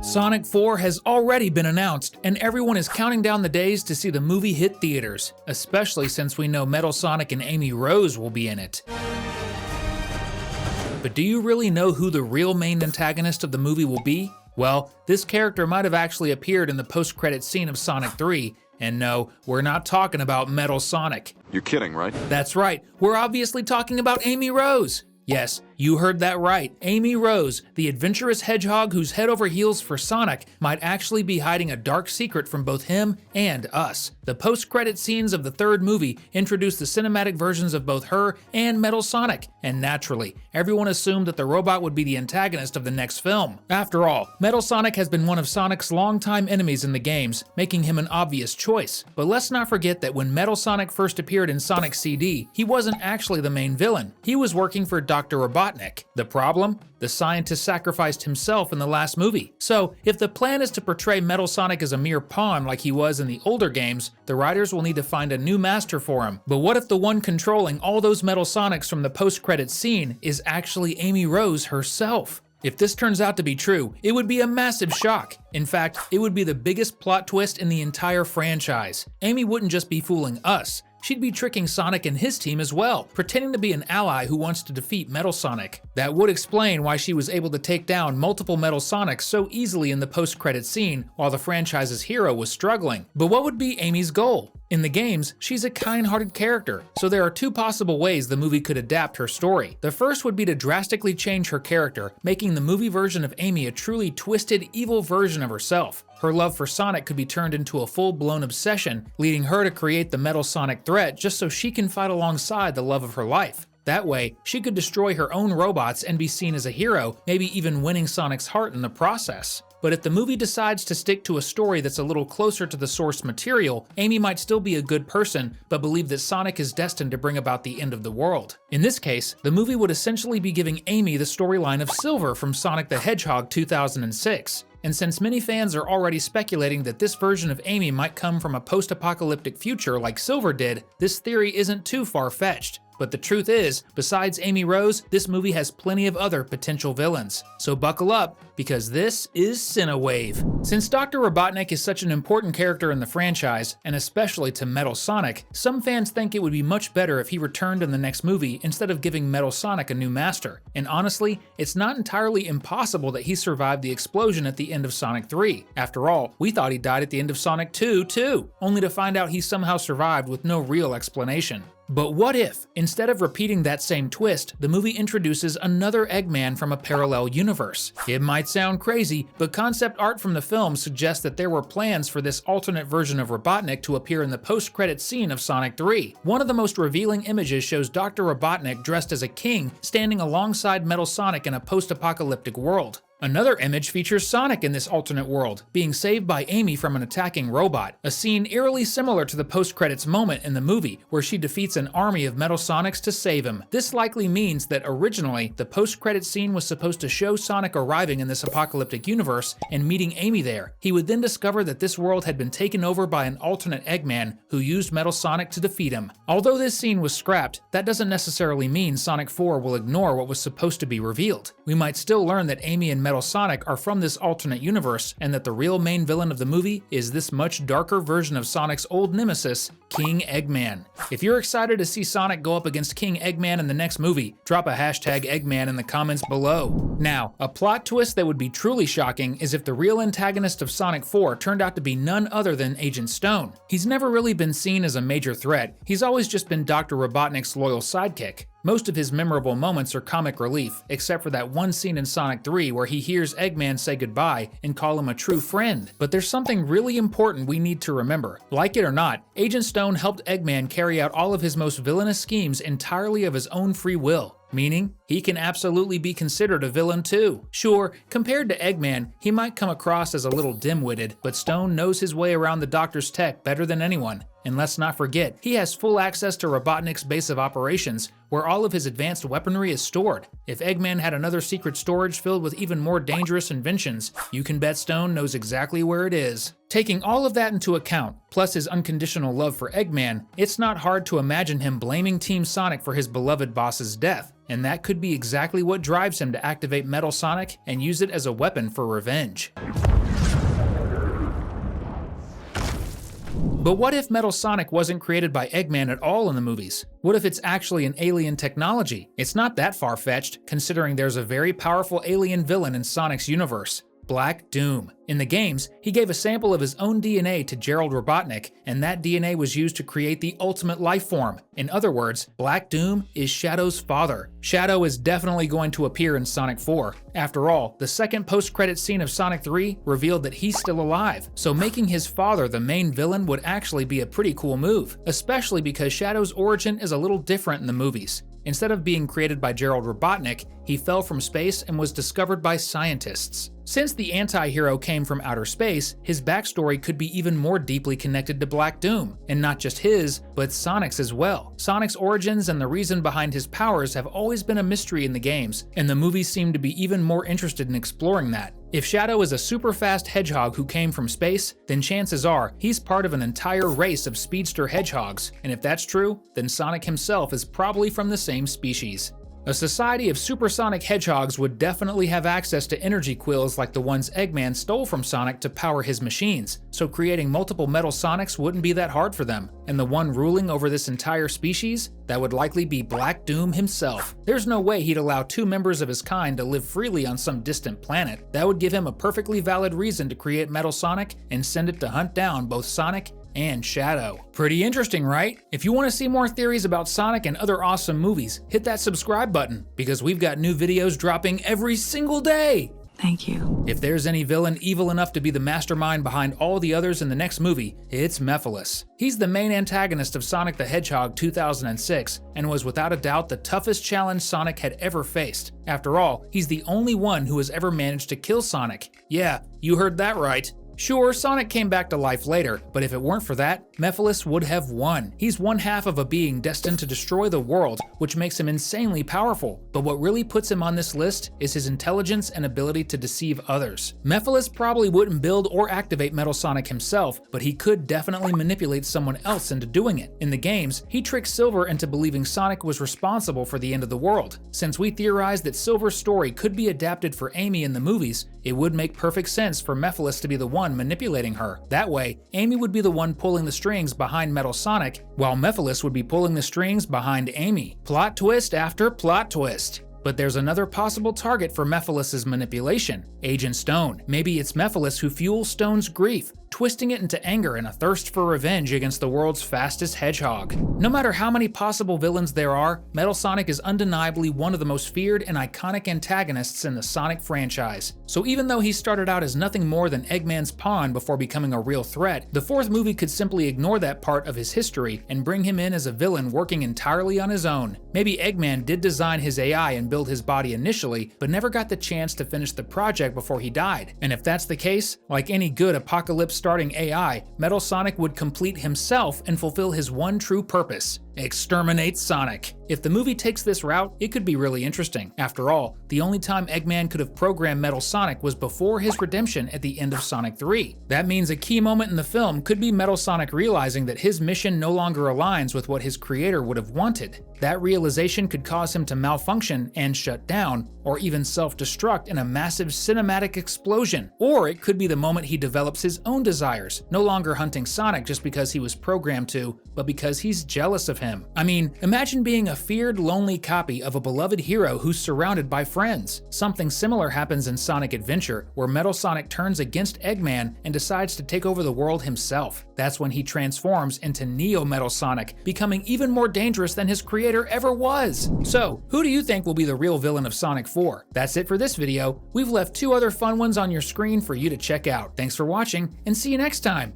Sonic 4 has already been announced, and everyone is counting down the days to see the movie hit theaters, especially since we know Metal Sonic and Amy Rose will be in it. But do you really know who the real main antagonist of the movie will be? Well, this character might have actually appeared in the post-credit scene of Sonic 3, and no, we're not talking about Metal Sonic. You're kidding, right? That's right, we're obviously talking about Amy Rose. Yes, you heard that right. Amy Rose, the adventurous hedgehog who's head over heels for Sonic, might actually be hiding a dark secret from both him and us. The post-credit scenes of the third movie introduced the cinematic versions of both her and Metal Sonic, and naturally, everyone assumed that the robot would be the antagonist of the next film. After all, Metal Sonic has been one of Sonic's longtime enemies in the games, making him an obvious choice. But let's not forget that when Metal Sonic first appeared in Sonic CD, he wasn't actually the main villain. He was working for Dr. Robotnik. The problem? The scientist sacrificed himself in the last movie. So, if the plan is to portray Metal Sonic as a mere pawn like he was in the older games, the writers will need to find a new master for him. But what if the one controlling all those Metal Sonics from the post-credits scene is actually Amy Rose herself? If this turns out to be true, it would be a massive shock. In fact, it would be the biggest plot twist in the entire franchise. Amy wouldn't just be fooling us. She'd be tricking Sonic and his team as well, pretending to be an ally who wants to defeat Metal Sonic. That would explain why she was able to take down multiple Metal Sonics so easily in the post-credit scene while the franchise's hero was struggling. But what would be Amy's goal? In the games, she's a kind-hearted character, so there are two possible ways the movie could adapt her story. The first would be to drastically change her character, making the movie version of Amy a truly twisted, evil version of herself. Her love for Sonic could be turned into a full-blown obsession, leading her to create the Metal Sonic threat just so she can fight alongside the love of her life. That way, she could destroy her own robots and be seen as a hero, maybe even winning Sonic's heart in the process. But if the movie decides to stick to a story that's a little closer to the source material, Amy might still be a good person, but believe that Sonic is destined to bring about the end of the world. In this case, the movie would essentially be giving Amy the storyline of Silver from Sonic the Hedgehog 2006. And since many fans are already speculating that this version of Amy might come from a post-apocalyptic future like Silver did, this theory isn't too far-fetched. But the truth is, besides Amy Rose, this movie has plenty of other potential villains. So buckle up, because this is Cinewave. Since Dr. Robotnik is such an important character in the franchise, and especially to Metal Sonic, some fans think it would be much better if he returned in the next movie instead of giving Metal Sonic a new master. And honestly, it's not entirely impossible that he survived the explosion at the end of Sonic 3. After all, we thought he died at the end of Sonic 2 too, only to find out he somehow survived with no real explanation. But what if, instead of repeating that same twist, the movie introduces another Eggman from a parallel universe? It might sound crazy, but concept art from the film suggests that there were plans for this alternate version of Robotnik to appear in the post-credit scene of Sonic 3. One of the most revealing images shows Dr. Robotnik dressed as a king standing alongside Metal Sonic in a post-apocalyptic world. Another image features Sonic in this alternate world, being saved by Amy from an attacking robot, a scene eerily similar to the post-credits moment in the movie, where she defeats an army of Metal Sonics to save him. This likely means that originally, the post-credits scene was supposed to show Sonic arriving in this apocalyptic universe and meeting Amy there. He would then discover that this world had been taken over by an alternate Eggman who used Metal Sonic to defeat him. Although this scene was scrapped, that doesn't necessarily mean Sonic 4 will ignore what was supposed to be revealed. We might still learn that Amy and Metal Sonic are from this alternate universe, and that the real main villain of the movie is this much darker version of Sonic's old nemesis, King Eggman. If you're excited to see Sonic go up against King Eggman in the next movie, drop a hashtag Eggman in the comments below. Now, a plot twist that would be truly shocking is if the real antagonist of Sonic 4 turned out to be none other than Agent Stone. He's never really been seen as a major threat, he's always just been Dr. Robotnik's loyal sidekick. Most of his memorable moments are comic relief, except for that one scene in Sonic 3 where he hears Eggman say goodbye and call him a true friend. But there's something really important we need to remember. Like it or not, Agent Stone helped Eggman carry out all of his most villainous schemes entirely of his own free will. Meaning, he can absolutely be considered a villain too. Sure, compared to Eggman, he might come across as a little dim-witted, but Stone knows his way around the Doctor's tech better than anyone. And let's not forget, he has full access to Robotnik's base of operations, where all of his advanced weaponry is stored. If Eggman had another secret storage filled with even more dangerous inventions, you can bet Stone knows exactly where it is. Taking all of that into account, plus his unconditional love for Eggman, it's not hard to imagine him blaming Team Sonic for his beloved boss's death. and that could be exactly what drives him to activate Metal Sonic and use it as a weapon for revenge. But what if Metal Sonic wasn't created by Eggman at all in the movies? What if it's actually an alien technology? It's not that far-fetched, considering there's a very powerful alien villain in Sonic's universe, Black Doom. In the games, he gave a sample of his own DNA to Gerald Robotnik, and that DNA was used to create the ultimate life form. In other words, Black Doom is Shadow's father. Shadow is definitely going to appear in Sonic 4. After all, the second post-credit scene of Sonic 3 revealed that he's still alive, so making his father the main villain would actually be a pretty cool move, especially because Shadow's origin is a little different in the movies. Instead of being created by Gerald Robotnik, he fell from space and was discovered by scientists. Since the anti-hero came from outer space, his backstory could be even more deeply connected to Black Doom, and not just his, but Sonic's as well. Sonic's origins and the reason behind his powers have always been a mystery in the games, and the movies seem to be even more interested in exploring that. If Shadow is a super fast hedgehog who came from space, then chances are he's part of an entire race of speedster hedgehogs, and if that's true, then Sonic himself is probably from the same species. A society of supersonic hedgehogs would definitely have access to energy quills like the ones Eggman stole from Sonic to power his machines, so creating multiple Metal Sonics wouldn't be that hard for them. And the one ruling over this entire species? That would likely be Black Doom himself. There's no way he'd allow two members of his kind to live freely on some distant planet. That would give him a perfectly valid reason to create Metal Sonic and send it to hunt down both Sonic and Shadow. Pretty interesting, right? If you want to see more theories about Sonic and other awesome movies, hit that subscribe button, because we've got new videos dropping every single day! Thank you. If there's any villain evil enough to be the mastermind behind all the others in the next movie, it's Mephiles. He's the main antagonist of Sonic the Hedgehog 2006, and was without a doubt the toughest challenge Sonic had ever faced. After all, he's the only one who has ever managed to kill Sonic. Yeah, you heard that right. Sure, Sonic came back to life later, but if it weren't for that, Mephiles would have won. He's one half of a being destined to destroy the world, which makes him insanely powerful. But what really puts him on this list is his intelligence and ability to deceive others. Mephiles probably wouldn't build or activate Metal Sonic himself, but he could definitely manipulate someone else into doing it. In the games, he tricked Silver into believing Sonic was responsible for the end of the world. Since we theorized that Silver's story could be adapted for Amy in the movies, it would make perfect sense for Mephiles to be the one manipulating her. That way, Amy would be the one pulling the strings behind Metal Sonic, while Mephiles would be pulling the strings behind Amy. Plot twist after plot twist. But there's another possible target for Mephiles' manipulation, Agent Stone. Maybe it's Mephiles who fuels Stone's grief, twisting it into anger and a thirst for revenge against the world's fastest hedgehog. No matter how many possible villains there are, Metal Sonic is undeniably one of the most feared and iconic antagonists in the Sonic franchise. So even though he started out as nothing more than Eggman's pawn before becoming a real threat, the fourth movie could simply ignore that part of his history and bring him in as a villain working entirely on his own. Maybe Eggman did design his AI and build his body initially, but never got the chance to finish the project before he died. And if that's the case, like any good apocalypse-starting AI, Metal Sonic would complete himself and fulfill his one true purpose: exterminate Sonic. If the movie takes this route, it could be really interesting. After all, the only time Eggman could have programmed Metal Sonic was before his redemption at the end of Sonic 3. That means a key moment in the film could be Metal Sonic realizing that his mission no longer aligns with what his creator would have wanted. That realization could cause him to malfunction and shut down, or even self-destruct in a massive cinematic explosion. Or it could be the moment he develops his own desires, no longer hunting Sonic just because he was programmed to, but because he's jealous of him. I mean, imagine being a feared, lonely copy of a beloved hero who's surrounded by friends. Something similar happens in Sonic Adventure, where Metal Sonic turns against Eggman and decides to take over the world himself. That's when he transforms into Neo Metal Sonic, becoming even more dangerous than his creator ever was. So, who do you think will be the real villain of Sonic 4? That's it for this video. We've left 2 other fun ones on your screen for you to check out. Thanks for watching, and see you next time!